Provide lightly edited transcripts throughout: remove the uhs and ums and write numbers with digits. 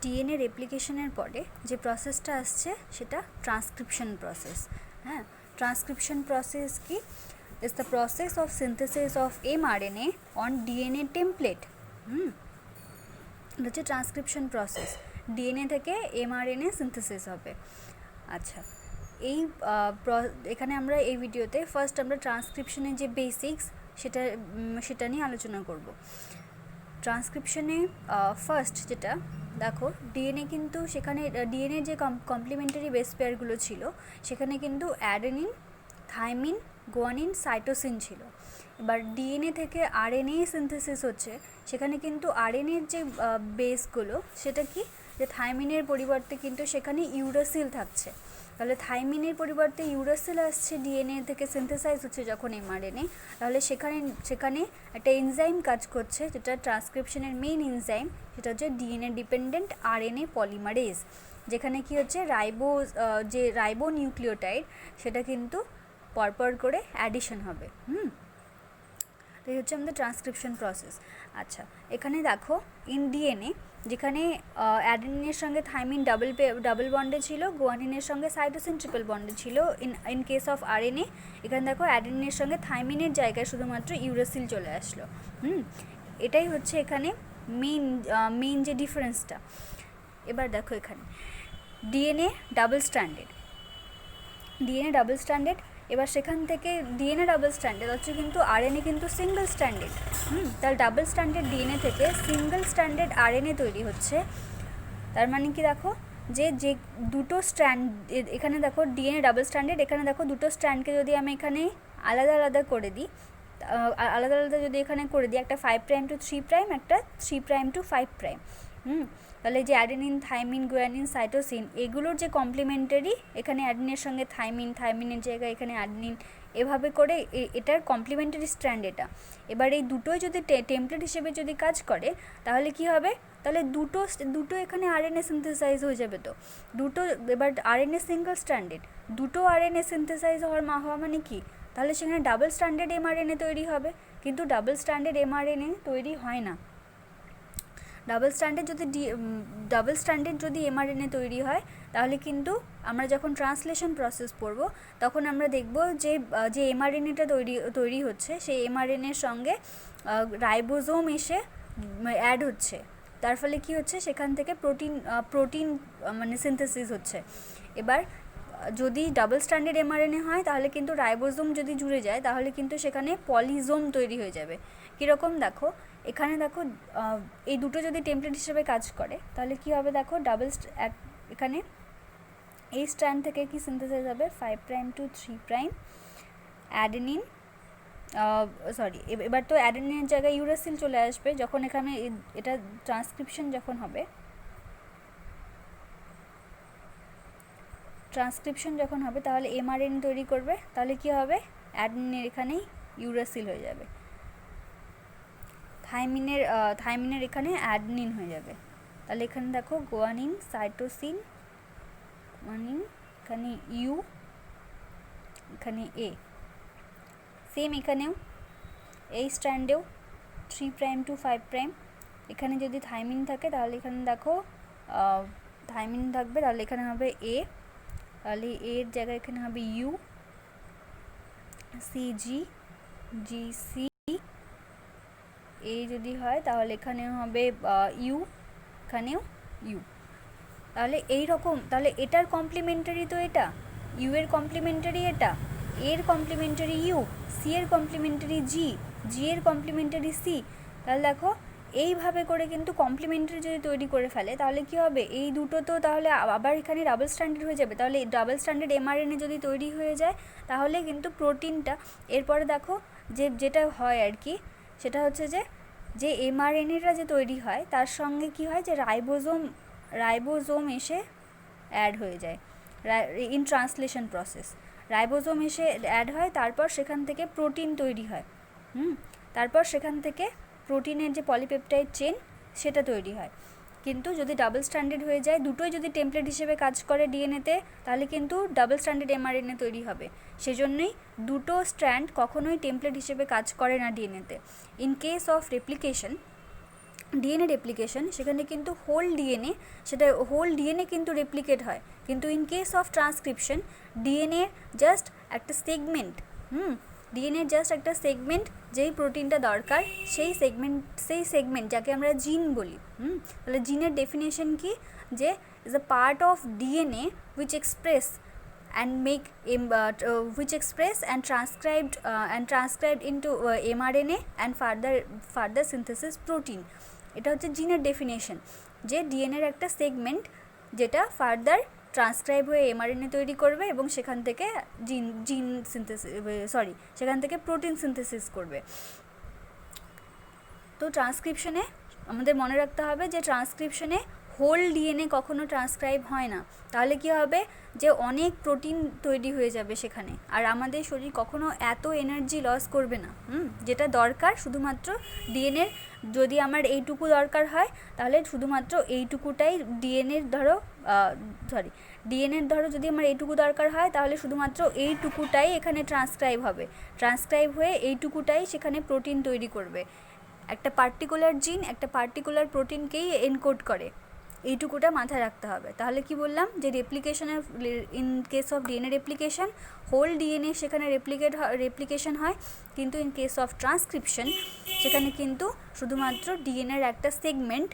DNA রেপ্লিকেশনের পরে যে প্রসেসটা আসছে সেটা ট্রান্সক্রিপশন প্রসেস। হ্যাঁ, ট্রান্সক্রিপশন প্রসেস কি? Is the process of synthesis of mRNA on DNA template. এটা হচ্ছে ট্রান্সক্রিপশন প্রসেস। ডিএনএ থেকে এমআরএনএ সিনথেসিস হবে। আচ্ছা, এই এখানে আমরা এই ভিডিওতে ফার্স্ট আমরা ট্রান্সক্রিপশনের যে বেসিক্স সেটা নিয়ে আলোচনা করব। ট্রান্সক্রিপশনে ফার্স্ট যেটা দেখো, ডিএনএ কিন্তু সেখানে ডিএনএ যে কমপ্লিমেন্টারি বেস পেয়ারগুলো ছিল সেখানে কিন্তু অ্যাডেনিন, থাইমিন, গুয়ানিন, সাইটোসিন ছিল। এবার ডিএনএ থেকে আরএনএ সিনথেসিস হচ্ছে, সেখানে কিন্তু আরএনএর যে বেসগুলো সেটা কি, যে থাইমিনের পরিবর্তে কিন্তু সেখানে ইউরাসিল থাকছে। তাহলে থাইমিনের পরিবর্তে ইউরাসিল আসছে ডিএনএ থেকে সিনথেসাইজ হচ্ছে যখন এমআরএনএ, তাহলে সেখানে একটা এনজাইম কাজ করছে যেটা ট্রান্সক্রিপশনের মেইন এনজাইম, সেটা হচ্ছে ডিএনএ ডিপেন্ডেন্ট আরএনএ পলিমারেজ, যেখানে কি হচ্ছে যে রাইবো নিউক্লিওটাইড সেটা কিন্তু পরপর করে অ্যাডিশন হবে। তো এই হচ্ছে আমাদের ট্রান্সক্রিপশন প্রসেস। আচ্ছা, এখানে দেখো ইন ডিএনএ যেখানে অ্যাডেনিনের সঙ্গে থাইমিন ডাবল বন্ডে ছিল, গুয়ানিনের সঙ্গে সাইটোসিন ট্রিপল বন্ডে ছিল। ইন কেস অফ আরএনএ এখানে দেখো অ্যাডেনিনের সঙ্গে থাইমিনের জায়গায় শুধুমাত্র ইউরাসিল চলে আসলো। এটাই হচ্ছে এখানে মেইন যে ডিফারেন্সটা। এবার দেখো এখানে ডিএনএ ডাবল স্ট্যান্ডার্ড, এবার সেখান থেকে ডিএনএ ডাবল স্ট্যান্ডার্ড হচ্ছে, কিন্তু আরএনএ কিন্তু সিঙ্গেল স্ট্যান্ডার্ড। তাহলে ডাবল স্ট্যান্ডার্ড ডিএনএ থেকে সিঙ্গেল স্ট্যান্ডার্ড আরএনএ তৈরি হচ্ছে। তার মানে কি দেখো, যে দুটো স্ট্র্যান্ড, এখানে দেখো ডিএনএ ডাবল স্ট্যান্ডার্ড, এখানে দেখো দুটো স্ট্র্যান্ডকে যদি আমি এখানে আলাদা আলাদা করে দিই, যদি এখানে করে দিই, একটা 5' to 3', একটা 3' to 5', তাহলে যে অ্যাডেনিন, থাইমিন, গুয়ানিন, সাইটোসিন এগুলোর যে কমপ্লিমেন্টারি, এখানে অ্যাডেনিনের সঙ্গে থাইমিনের জায়গায় এখানে অ্যাডেনিন, এভাবে করে এটার কমপ্লিমেন্টারি স্ট্র্যান্ড এটা। এবার এই দুটোই যদি টেমপ্লেট হিসেবে যদি কাজ করে তাহলে কি হবে, তাহলে দুটো এখানে আরএনএ সিনথেসাইজ হয়ে যাবে। তো দুটো, এবার আরএনএ সিঙ্গেল স্ট্র্যান্ডেড, দুটো আরএনএ সিনথেসাইজ হওয়া মানে কি, তাহলে সেখানে ডাবল স্ট্যান্ডার্ড এমআরএনএ তৈরি হবে। কিন্তু ডাবল স্ট্যান্ডার্ড এমআরএনএ তৈরি হয় না। ডাবল স্ট্যান্ডার্ড যদি এমআরএনএ তৈরি হয় তাহলে কিন্তু আমরা যখন ট্রান্সলেশন প্রসেস পড়ব তখন আমরা দেখব যে এমআরএনএটা তৈরি হচ্ছে, সেই এমআরএনএর সঙ্গে রাইবোজোম এসে অ্যাড হচ্ছে। তার ফলে কি হচ্ছে, সেখান থেকে প্রোটিন মানে সিনথেসিস হচ্ছে। এবার যদি ডাবল স্ট্যান্ডার্ড এমআরএনএ হয় তাহলে কিন্তু রাইবোজোম যদি জুড়ে যায় তাহলে কিন্তু সেখানে পলিজোম তৈরি হয়ে যাবে। কীরকম দেখো, এখানে দেখো এই দুটো যদি টেমপ্লেট হিসেবে কাজ করে তাহলে কি হবে, দেখো এখানে এই স্ট্র্যান্ড থেকে কি সিনথেসাইজ হবে, 5' to 3', অ্যাডেনিন, এবার তো অ্যাডেনিনের জায়গায় ইউরাসিল চলে আসবে যখন এখানে এটা ট্রান্সক্রিপশন যখন হবে তাহলে এমআরএনএ তৈরি করবে, তাহলে কি হবে, অ্যাডেনিনের এখানেই ইউরাসিল হয়ে যাবে, থাইমিনের এখানে অ্যাডেনিন হয়ে যাবে। তাহলে এখানে দেখো গুয়ানিন, সাইটোসিন, এখানে ইউ, এখানে এ, সেম এখানেও এই স্ট্র্যান্ডেও 3' to 5', এখানে যদি থাইমিন থাকে তাহলে এখানে দেখো থাইমিন থাকবে, তাহলে এখানে হবে এ, তাহলে এর জায়গায় এখানে হবে ইউ, সিজি, জিসি, এ যদি হয় তাহলে এখানেও হবে ইউ, এখানেও ইউ। তাহলে তাহলে এটার কমপ্লিমেন্টারি তো এটা, ইউ এর কমপ্লিমেন্টারি এটা, এর কমপ্লিমেন্টারি ইউ, সি এর কমপ্লিমেন্টারি জি, জি এর কমপ্লিমেন্টারি সি। তাহলে দেখো এইভাবে করে কিন্তু কমপ্লিমেন্টারি যদি তৈরি করে ফেলে তাহলে কি হবে, এই দুটো তো তাহলে আবার এখানে ডাবল স্ট্যান্ডার্ড হয়ে যাবে। তাহলে ডাবল স্ট্যান্ডার্ড এমআরএনএ যদি তৈরি হয়ে যায় তাহলে কিন্তু প্রোটিনটা, এরপরে দেখো যেটা হয় আর কি, সেটা হচ্ছে যে এমআরএনএটা যে তৈরি হয় তার সঙ্গে কি হয়, যে রাইবোজোম এসে অ্যাড হয়ে যায় ইন ট্রান্সলেশন প্রসেস। রাইবোজোম এসে অ্যাড হয়, তারপর সেখান থেকে প্রোটিন তৈরি হয়। তারপর সেখান থেকে প্রোটিনের যে পলিপেপটাইড চেন সেটা তৈরি হয়। কিন্তু যদি ডাবল স্ট্যান্ডার্ড হয়ে যায়, দুটোই যদি টেমপ্লেট হিসেবে কাজ করে ডিএনএতে, তাহলে কিন্তু ডাবল স্ট্যান্ডার্ড এমআরএনএ তৈরি হবে। সেজন্যই দুটো স্ট্র্যান্ড কখনোই টেমপ্লেট হিসেবে কাজ করে না ডিএনএতে। In case of replication, DNA replication, সেখানে কিন্তু হোল ডিএনএ কিন্তু রেপ্লিকেট হয়, কিন্তু in case of transcription DNA just একটা সেগমেন্ট, ডিএনএ জাস্ট একটা সেগমেন্ট, যেই প্রোটিনটা দরকার সেই সেগমেন্ট যাকে আমরা জিন বলি। তাহলে জিনের ডেফিনেশন কি, যে is a part of DNA which express and transcribed into mRNA and further synthesis protein। এটা হচ্ছে জিনের ডেফিনেশন, যে ডিএনএর একটা সেগমেন্ট যেটা ফার্দার ট্রান্সক্রাইব হয়ে এমআরএনএ তৈরি করবে এবং সেখান থেকে সেখান থেকে প্রোটিন সিনথেসিস করবে। তো ট্রান্সক্রিপশনে আমাদের মনে রাখতে হবে যে ট্রান্সক্রিপশনে হোল ডিএনএ কখনো ট্রান্সক্রাইব হয় না, তাহলে কি হবে, যে অনেক প্রোটিন তৈরি হয়ে যাবে সেখানে, আর আমাদের শরীর কখনো এত এনার্জি লস করবে না। যেটা দরকার শুধুমাত্র ডিএনএর, যদি আমার এইটুকু দরকার হয় তাহলে শুধুমাত্র এইটুকুটাই ডিএনএর ধরো যদি আমার এইটুকু দরকার হয় তাহলে শুধুমাত্র এইটুকুটাই এখানে ট্রান্সক্রাইব হয়ে এইটুকুটাই সেখানে প্রোটিন তৈরি করবে। একটা পার্টিকুলার জিন একটা পার্টিকুলার প্রোটিনকেই এনকোড করে, এইটুকুটা মাথায় রাখতে হবে। তাহলে কি বললাম, যে রেপ্লিকেশনের in case of DNA replication whole DNA সেখানে রেপ্লিকেশন হয়, কিন্তু ইন কেস অফ ট্রান্সক্রিপশন সেখানে কিন্তু শুধুমাত্র ডিএনএর একটা সেগমেন্ট,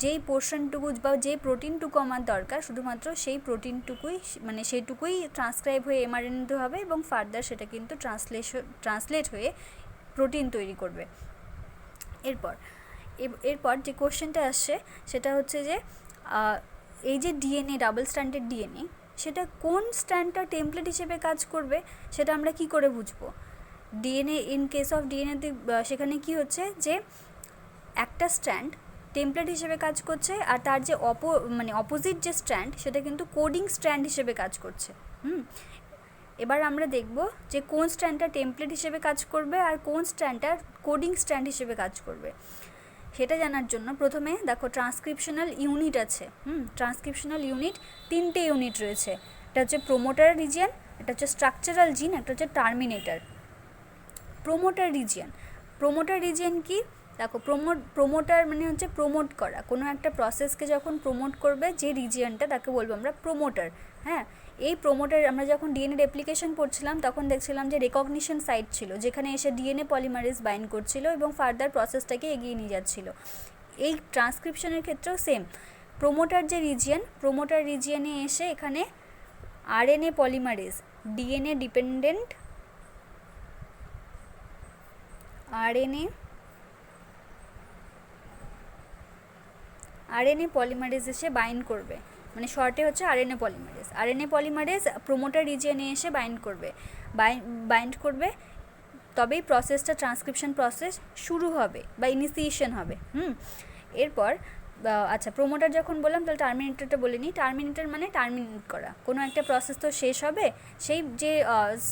যেই পোর্শনটুকু বা যেই প্রোটিনটুকু আমার দরকার শুধুমাত্র সেই প্রোটিনটুকুই সেইটুকুই ট্রান্সক্রাইব হয়ে এমআরএনএতে হবে এবং ফার্দার সেটা কিন্তু ট্রান্সলেট হয়ে প্রোটিন তৈরি করবে। এরপর যে কোশ্চেনটা আসছে সেটা হচ্ছে যে এই যে ডিএনএ ডাবল স্ট্র্যান্ডেড ডিএনএ, সেটা কোন স্ট্র্যান্ডটা টেমপ্লেট হিসেবে কাজ করবে সেটা আমরা কি করে বুঝবো। ডিএনএ ইন কেস অফ ডিএনএতে সেখানে কি হচ্ছে, যে একটা স্ট্র্যান্ড টেমপ্লেট হিসেবে কাজ করছে, আর তার যে অপোজিট যে স্ট্র্যান্ড সেটা কিন্তু কোডিং স্ট্র্যান্ড হিসেবে কাজ করছে। এবার আমরা দেখব যে কোন স্ট্র্যান্ডটা টেমপ্লেট হিসেবে কাজ করবে আর কোন স্ট্র্যান্ডটা কোডিং স্ট্র্যান্ড হিসেবে কাজ করবে। সেটা জানার জন্য প্রথমে দেখো ট্রান্সক্রিপশনাল ইউনিট আছে। ট্রান্সক্রিপশনাল ইউনিট 3টে ইউনিট রয়েছে। এটা হচ্ছে প্রোমোটার রিজিয়ন, এটা হচ্ছে স্ট্রাকচারাল জিন, একটা হচ্ছে টার্মিনেটর। প্রোমোটার রিজিয়ন কি, দেখো প্রোমোটার মানে হচ্ছে প্রোমোট করা, কোনো একটা প্রসেসকে যখন প্রোমোট করবে যে রিজিয়নটা তাকে বলবো আমরা প্রোমোটার। এই প্রোমোটার আমরা যখন ডিএনএ রেপ্লিকেশন পড়ছিলাম তখন দেখছিলাম যে রেকগনিশন সাইট ছিল, যেখানে এসে ডিএনএ পলিমারেজ বাইন্ড করছিল এবং ফার্দার প্রসেসটাকে এগিয়ে নিয়ে যাচ্ছিল। এই ট্রান্সক্রিপশনের ক্ষেত্রেও সেম, প্রোমোটার রিজিয়নে এসে এখানে RNA polymerase DNA dependent RNA polymerase এসে বাইন্ড করবে, মানে শর্টে হচ্ছে আরএনএ পলিমারেজ প্রোমোটার রিজিয়নে এসে বাইন্ড করবে, তবেই প্রসেসটা ট্রান্সক্রিপশন প্রসেস শুরু হবে বা ইনিশিয়েশন হবে। এরপর আচ্ছা, প্রোমোটার যখন বললাম তাহলে টার্মিনেটরটা বলে নিই। টার্মিনেটর মানে টার্মিনেট করা, কোনো একটা প্রসেস তো শেষ হবে, সেই যে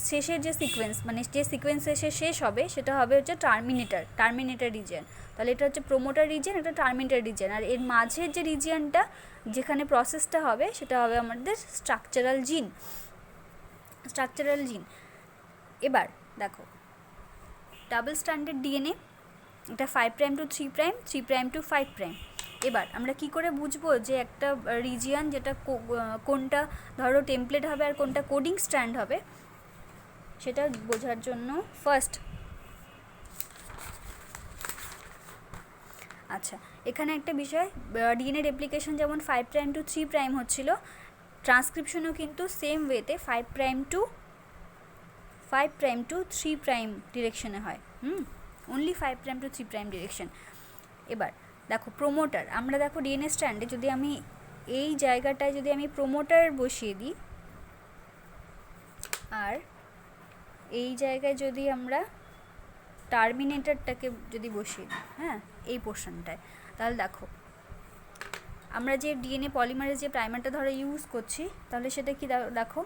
শেষের যে সিকোয়েন্স যে সিকোয়েন্স এসে শেষ হবে সেটা হবে হচ্ছে টার্মিনেটর রিজিয়ন। তাহলে এটা হচ্ছে প্রোমোটার রিজিয়ন, এটা টার্মিনেটর রিজিয়ন, আর এর মাঝের যে রিজিয়নটা যেখানে প্রসেসটা হবে সেটা হবে আমাদের স্ট্রাকচারাল জিন। এবার দেখো ডাবল স্ট্র্যান্ডেড ডিএনএ, এটা 5' to 3', 3' to 5'। এবার আমরা কি করে বুঝবো যে একটা রিজিয়ন যেটা কোনটা ধরো টেমপ্লেট হবে আর কোনটা কোডিং স্ট্র্যান্ড হবে, সেটা বোঝার জন্য ফার্স্ট আচ্ছা, এখানে একটা বিষয়, ডিএনএ রেপ্লিকেশন যেমন 5' to 3' হচ্ছিল, ট্রান্সক্রিপশনও কিন্তু সেম ওয়েতে 5' to 3' ডিরেকশনে হয়। Only 5' to 3' direction. এবার দেখো প্রোমোটার, আমরা দেখো ডিএনএ স্ট্র্যান্ডে যদি আমি এই জায়গাটায় যদি আমি প্রোমোটার বসিয়ে দিই আর এই জায়গায় যদি আমরা টার্মিনেটরটাকে যদি বসিয়ে দিই, এই পোর্শনটায়, তাহলে দেখো আমরা যে ডিএনএ পলিমারেজ যে প্রাইমারটা ধরো ইউজ করছি, তাহলে সেটা কি দেখো,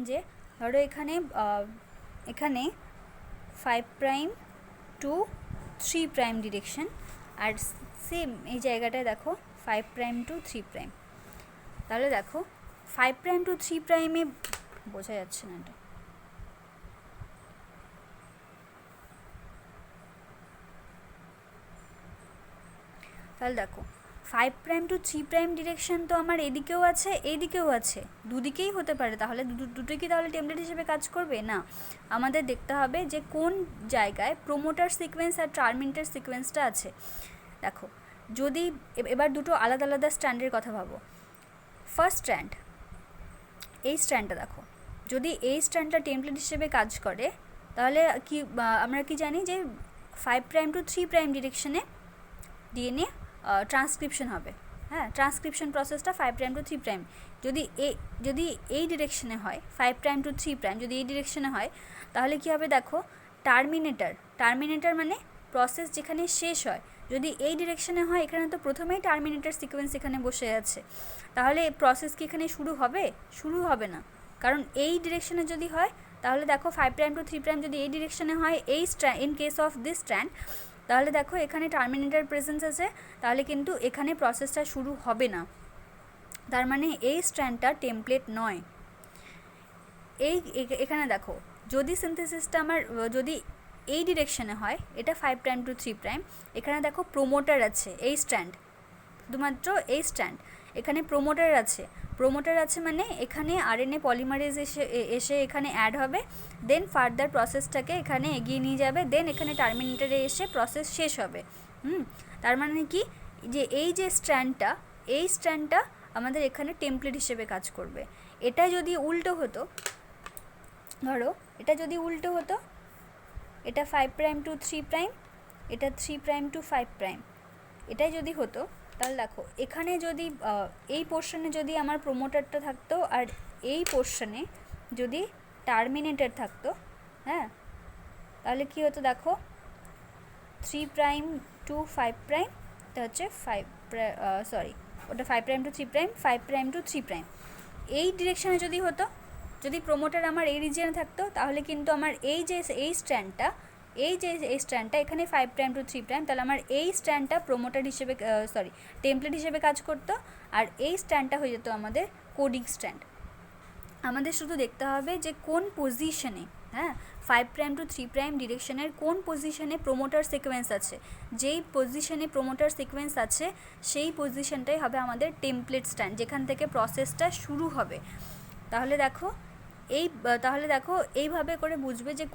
যে ধরো এখানে 5' to 3' ডিরেকশন, আর সেম এই জায়গাটায় দেখো 5' to 3'। তাহলে দেখো 5' to 3'-এ বোঝা যাচ্ছে না, এটা তাহলে দেখো 5' to 3' ডিরেকশন তো আমার এদিকেও আছে এইদিকেও আছে, দুদিকেই হতে পারে, তাহলে দুটো কি তাহলে টেমপ্লেট হিসেবে কাজ করবে না? আমাদের দেখতে হবে যে কোন জায়গায় প্রোমোটার সিকোয়েন্স আর টার্মিনেটর সিকোয়েন্সটা আছে। দেখো যদি এবার দুটো আলাদা আলাদা স্ট্র্যান্ডের কথা ভাবো। ফার্স্ট স্ট্র্যান্ড, এই স্ট্র্যান্ডটা দেখো, যদি এই স্ট্র্যান্ডটা টেমপ্লেট হিসেবে কাজ করে তাহলে কি আমরা কি জানি যে 5' to 3' ডিরেকশনে ডিএনএ ট্রান্সক্রিপশন হবে। হ্যাঁ, ট্রান্সক্রিপশন প্রসেসটা 5' to 3', যদি এই ডিরেকশনে হয় 5' to 3', যদি এই ডিরেকশনে হয় তাহলে কি হবে দেখো, টার্মিনেটর মানে প্রসেস যেখানে শেষ হয়, যদি এই ডিরেকশনে হয় এখানে তো প্রথমেই টার্মিনেটর সিকোয়েন্স এখানে বসে আছে, তাহলে প্রসেস কি এখানে শুরু হবে না, কারণ এই ডিরেকশনে যদি হয় তাহলে দেখো 5' to 3' যদি এই ডিরেকশনে হয়, এই in case of this strand, তাহলে দেখো এখানে টার্মিনেটর প্রেজেন্স আছে, তাহলে কিন্তু এখানে প্রসেসটা শুরু হবে না, তার মানে এই স্ট্র্যান্ডটা টেমপ্লেট নয়। এখানে দেখো যদি সিনথেসিসটা আমার যদি এই ডিরেকশনে হয়, এটা 5' to 3', এখানে দেখো প্রোমোটার আছে, এই স্ট্র্যান্ড, শুধুমাত্র এই স্ট্র্যান্ড, এখানে প্রোমোটার আছে মানে এখানে আরএনএ পলিমারেজ এসে এখানে অ্যাড হবে, দেন ফার্দার প্রসেসটাকে এখানে এগিয়ে নিয়ে যাবে, দেন এখানে টার্মিনেটরে এসে প্রসেস শেষ হবে। তার মানে কি যে এই যে স্ট্র্যান্ডটা আমাদের এখানে টেমপ্লেট হিসেবে কাজ করবে। এটা যদি উল্টো হতো, ধরো এটা যদি উল্টো হতো, এটা 5' to 3', এটা 3' to 5', এটাই যদি হতো, তাহলে দেখো এখানে যদি এই পোর্শনে যদি আমার প্রোমোটারটা থাকতো আর এই পোর্শনে যদি টার্মিনেটর থাকতো, হ্যাঁ, তাহলে কি হতো দেখো 3' to 5', এটা হচ্ছে ওটা 5' to 3', 5' to 3', এই ডিরেকশানে যদি হতো, যদি প্রোমোটার আমার এই রিজিয়নে থাকতো, তাহলে কিন্তু আমার এই স্ট্র্যান্ডটা এখানে 5' to 3', তাহলে আমার এই স্ট্র্যান্ডটা প্রোমোটার হিসেবে টেমপ্লেট হিসেবে কাজ করতো, আর এই স্ট্র্যান্ডটা হয়ে যেত আমাদের কোডিং স্ট্র্যান্ড। আমাদের শুধু দেখতে হবে যে কোন পজিশনে, হ্যাঁ, 5' to 3' ডিরেকশনের কোন পজিশনে প্রোমোটার সিকোয়েন্স আছে, যেই পজিশনে প্রোমোটার সিকোয়েন্স আছে সেই পজিশনটাই হবে আমাদের টেমপ্লেট স্ট্র্যান্ড, যেখান থেকে প্রসেসটা শুরু হবে। তাহলে দেখো এইভাবে করে বুঝবে যে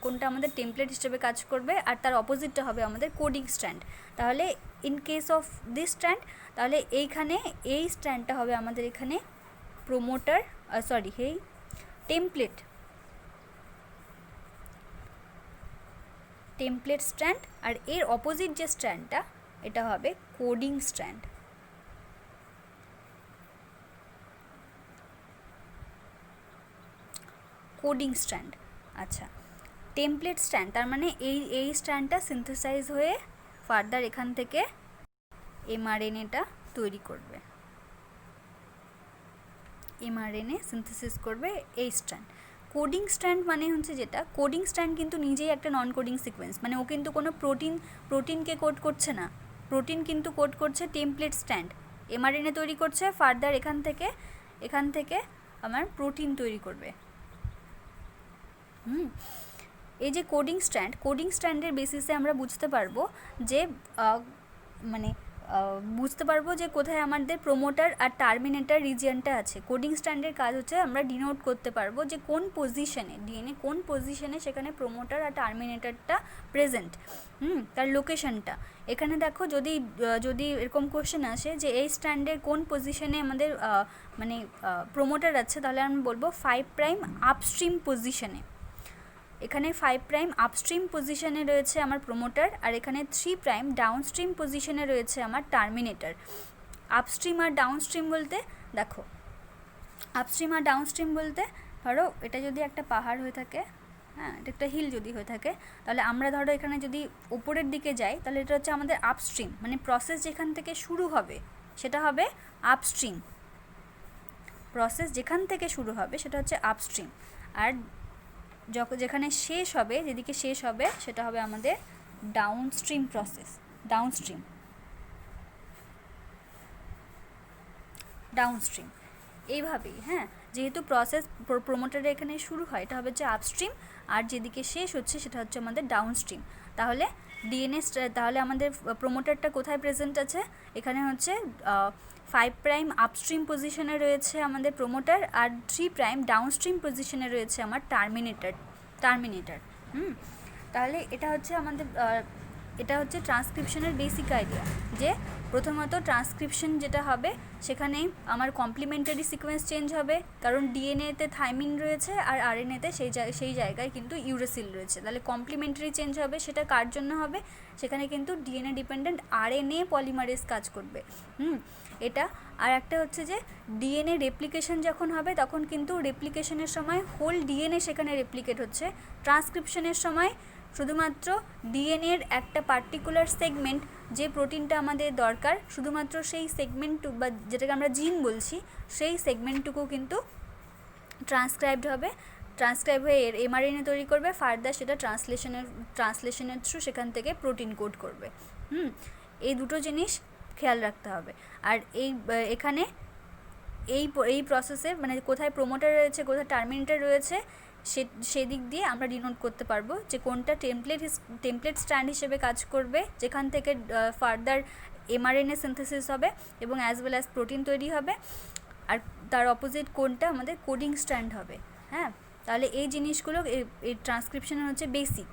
কোনটা আমাদের টেমপ্লেট হিসেবে কাজ করবে, আর তার অপোজিটটা হবে আমাদের কোডিং স্ট্র্যান্ড। তাহলে in case of this strand, তাহলে এইখানে এই স্ট্র্যান্ডটা হবে আমাদের এখানে প্রোমোটার টেমপ্লেট স্ট্র্যান্ড, আর এর অপোজিট যে স্ট্র্যান্ডটা এটা হবে কোডিং স্ট্র্যান্ড। আচ্ছা, টেমপ্লেট স্ট্র্যান্ড তার মানে এই স্ট্র্যান্ডটা সিনথেসাইজ হয়ে ফার্দার এখান থেকে এমআরএনএটা তৈরি করবে, এমআরএনএ সিনথেসিস করবে এই স্ট্র্যান্ড। কোডিং স্ট্র্যান্ড মানে হচ্ছে যেটা, কোডিং স্ট্র্যান্ড কিন্তু নিজেই একটা নন কোডিং সিকোয়েন্স, মানে ও কিন্তু কোনো প্রোটিনকে কোড করছে না, প্রোটিন কিন্তু কোড করছে টেমপ্লেট স্ট্র্যান্ড, এমআরএনএ তৈরি করছে, ফার্দার এখান থেকে আমার প্রোটিন তৈরি করবে। এই যে কোডিং স্ট্র্যান্ডের বেসিসে আমরা বুঝতে পারবো যে কোথায় আমাদের প্রোমোটার আর টার্মিনেটর রিজিয়নটা আছে। কোডিং স্ট্র্যান্ডের কাজ হচ্ছে আমরা ডিনোট করতে পারবো যে কোন পজিশনে ডিএনএ কোন পজিশনে সেখানে প্রোমোটার আর টার্মিনেটরটা প্রেজেন্ট, তার লোকেশনটা। এখানে দেখো যদি এরকম কোশ্চেন আসে যে এই স্ট্র্যান্ডের কোন পজিশনে আমাদের প্রোমোটার আছে, তাহলে আমি বলবো 5' আপস্ট্রিম পজিশনে। এখানে 5' আপস্ট্রিম পজিশনে রয়েছে আমার প্রোমোটার, আর এখানে 3' ডাউনস্ট্রিম পজিশনে রয়েছে আমার টার্মিনেটর। আপস্ট্রিম আর ডাউনস্ট্রিম বলতে দেখো, ধরো এটা যদি একটা পাহাড় হয়ে থাকে, হ্যাঁ, এটা একটা হিল যদি হয়ে থাকে, তাহলে আমরা ধরো এখানে যদি উপরের দিকে যাই, তাহলে এটা হচ্ছে আমাদের আপস্ট্রিম, মানে প্রসেস যেখান থেকে শুরু হবে সেটা হবে আপস্ট্রিম, প্রসেস যেখান থেকে শুরু হবে সেটা হচ্ছে আপস্ট্রিম, আর যেখানে যেদিকে শেষ হবে সেটা হবে আমাদের ডাউনস্ট্রিম প্রসেস, ডাউনস্ট্রিম। এইভাবেই, হ্যাঁ, যেহেতু প্রসেস প্রোমোটারে এখানে শুরু হয়, এটা হবে যে আপস্ট্রিম, আর যেদিকে শেষ হচ্ছে সেটা হচ্ছে আমাদের ডাউনস্ট্রিম। তাহলে ডিএনএ তাহলে আমাদের প্রোমোটারটা কোথায় প্রেজেন্ট আছে, এখানে হচ্ছে 5 প্রাইম আপস্ট্রিম পজিশনে রয়েছে আমাদের প্রোমোটার, আর 3 প্রাইম ডাউনস্ট্রিম পজিশনে রয়েছে আমার টার্মিনেটার। তাহলে এটা হচ্ছে আমাদের এটা হচ্ছে ট্রান্সক্রিপশনের বেসিক আইডিয়া, যে প্রথমত ট্রান্সক্রিপশন যেটা হবে সেখানে আমার কমপ্লিমেন্টারি সিকোয়েন্স চেঞ্জ হবে, কারণ ডিএনএতে থাইমিন রয়েছে আর আরএনএতে সেই জায়গায় কিন্তু ইউরেসিল রয়েছে। তাহলে কমপ্লিমেন্টারি চেঞ্জ হবে, সেটা কার জন্য হবে, সেখানে কিন্তু ডিএনএ ডিপেন্ডেন্ট আরএনএ পলিমারেজ কাজ করবে। এটা আর একটা হচ্ছে যে ডিএনএ রেপ্লিকেশন যখন হবে তখন কিন্তু রেপ্লিকেশনের সময় হোল ডিএনএ সেখানে রেপ্লিকেট হচ্ছে, ট্রান্সক্রিপশনের সময় শুধুমাত্র ডিএনএর একটা পার্টিকুলার সেগমেন্ট, যে প্রোটিনটা আমাদের দরকার শুধুমাত্র সেই সেগমেন্ট বা যেটাকে আমরা জিন বলছি, সেই সেগমেন্টটুকু কিন্তু ট্রান্সক্রাইবড হবে, ট্রান্সক্রাইব হয়ে এমআরএনএ তৈরি করবে, ফার্দার সেটা ট্রান্সলেশনের থ্রু সেখান থেকে প্রোটিন কোড করবে। এই দুটো জিনিস খেয়াল রাখতে হবে। আর এখানে এই প্রসেসে মানে কোথায় প্রোমোটার রয়েছে কোথায় টার্মিনেটর রয়েছে সেদিক দিয়ে আমরা ডিনোট করতে পারবো যে কোনটা টেমপ্লেট স্ট্র্যান্ড হিসেবে কাজ করবে, যেখান থেকে ফার্দার এমআরএনএ সিনথেসিস হবে এবং অ্যাজ ওয়েল অ্যাজ প্রোটিন তৈরি হবে, আর তার অপোজিট কোনটা আমাদের কোডিং স্ট্র্যান্ড হবে। হ্যাঁ, তাহলে এই জিনিসগুলো এই ট্রান্সক্রিপশনের হচ্ছে বেসিক।